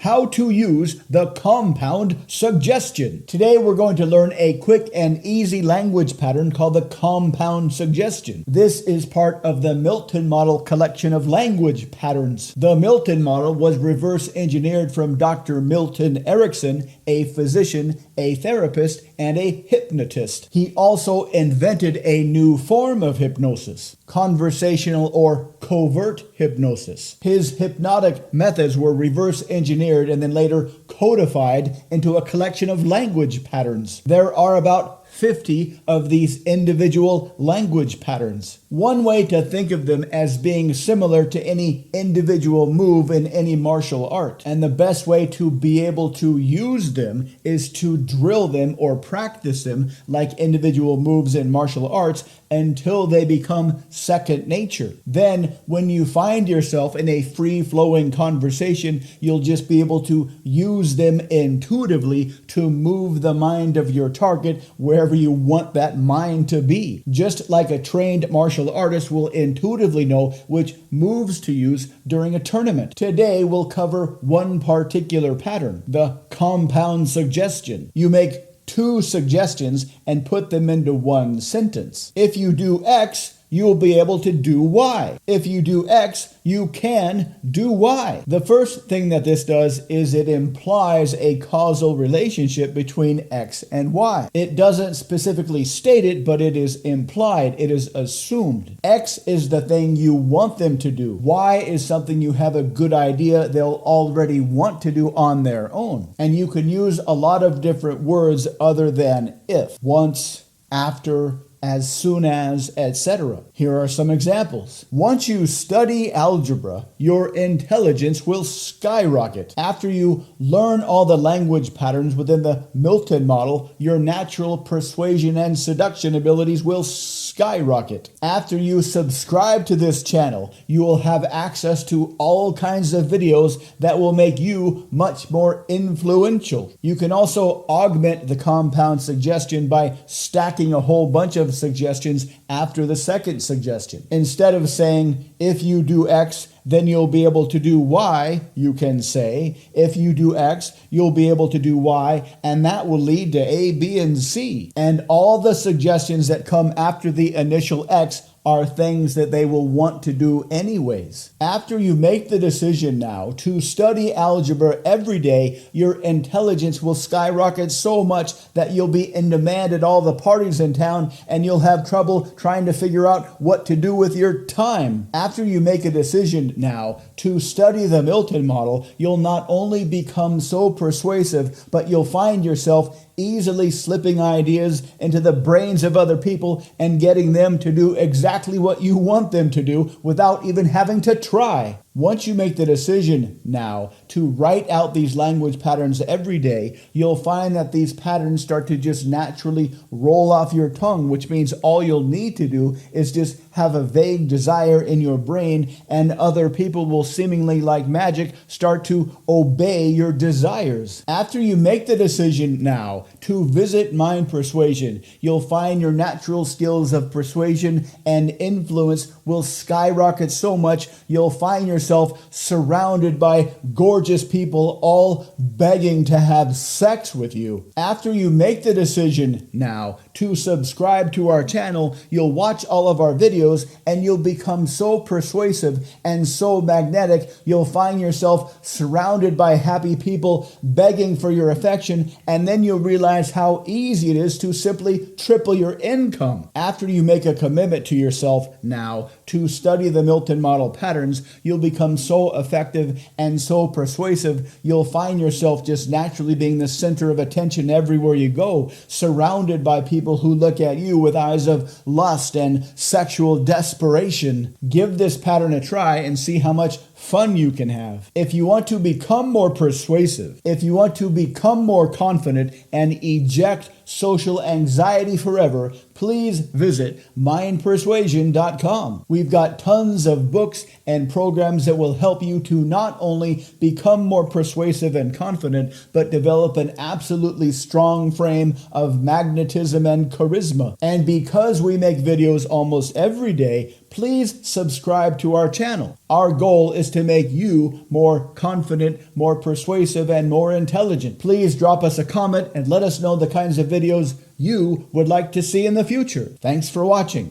how to use the compound suggestion. Today we're going to learn a quick and easy language pattern called the compound suggestion. This is part of the Milton Model collection of language patterns. The Milton Model was reverse engineered from Dr. Milton Erickson, a physician, a therapist, and a hypnotist. He also invented a new form of hypnosis, conversational or covert hypnosis. His hypnotic methods were reverse engineered and then later codified into a collection of language patterns. There are about 50 of these individual language patterns. One way to think of them as being similar to any individual move in any martial art. And the best way to be able to use them is to drill them or practice them like individual moves in martial arts until they become second nature. Then, when you find yourself in a free-flowing conversation, you'll just be able to use them intuitively to move the mind of your target wherever you want that mind to be. Just like a trained martial artist will intuitively know which moves to use during a tournament. Today, we'll cover one particular pattern, the compound suggestion. You make two suggestions and put them into one sentence. If you do X, you will be able to do Y. If you do X, you can do Y. The first thing that this does is it implies a causal relationship between X and Y. It doesn't specifically state it, but it is implied. It is assumed. X is the thing you want them to do. Y is something you have a good idea they'll already want to do on their own. And you can use a lot of different words other than if, once, after, as soon as, etc. Here are some examples. Once you study algebra, your intelligence will skyrocket. After you learn all the language patterns within the Milton Model, your natural persuasion and seduction abilities will skyrocket. After you subscribe to this channel, you will have access to all kinds of videos that will make you much more influential. You can also augment the compound suggestion by stacking a whole bunch of suggestions after the second suggestion. Instead of saying, if you do X, then you'll be able to do Y, you can say, if you do X, you'll be able to do Y, and that will lead to A, B, and C. And all the suggestions that come after the initial X are things that they will want to do anyways. After you make the decision now to study algebra every day, your intelligence will skyrocket so much that you'll be in demand at all the parties in town and you'll have trouble trying to figure out what to do with your time. After you make a decision now to study the Milton Model, you'll not only become so persuasive, but you'll find yourself easily slipping ideas into the brains of other people and getting them to do exactly what you want them to do without even having to try. Once you make the decision now to write out these language patterns every day, you'll find that these patterns start to just naturally roll off your tongue, which means all you'll need to do is just have a vague desire in your brain, and other people will seemingly like magic start to obey your desires. After you make the decision now to visit Mind Persuasion, you'll find your natural skills of persuasion and influence will skyrocket so much you'll find yourself surrounded by gorgeous people all begging to have sex with you. After you make the decision now to subscribe to our channel, you'll watch all of our videos and you'll become so persuasive and so magnetic, you'll find yourself surrounded by happy people begging for your affection, and then you'll realize how easy it is to simply triple your income. After you make a commitment to yourself now to study the Milton Model patterns, you'll become so effective and so persuasive, you'll find yourself just naturally being the center of attention everywhere you go, surrounded by people who look at you with eyes of lust and sexual desperation. Give this pattern a try and see how much fun you can have. If you want to become more persuasive, if you want to become more confident and eject social anxiety forever, please visit mindpersuasion.com. We've got tons of books and programs that will help you to not only become more persuasive and confident, but develop an absolutely strong frame of magnetism and charisma. And because we make videos almost every day, please subscribe to our channel. Our goal is to make you more confident, more persuasive, and more intelligent. Please drop us a comment and let us know the kinds of videos you would like to see in the future. Thanks for watching.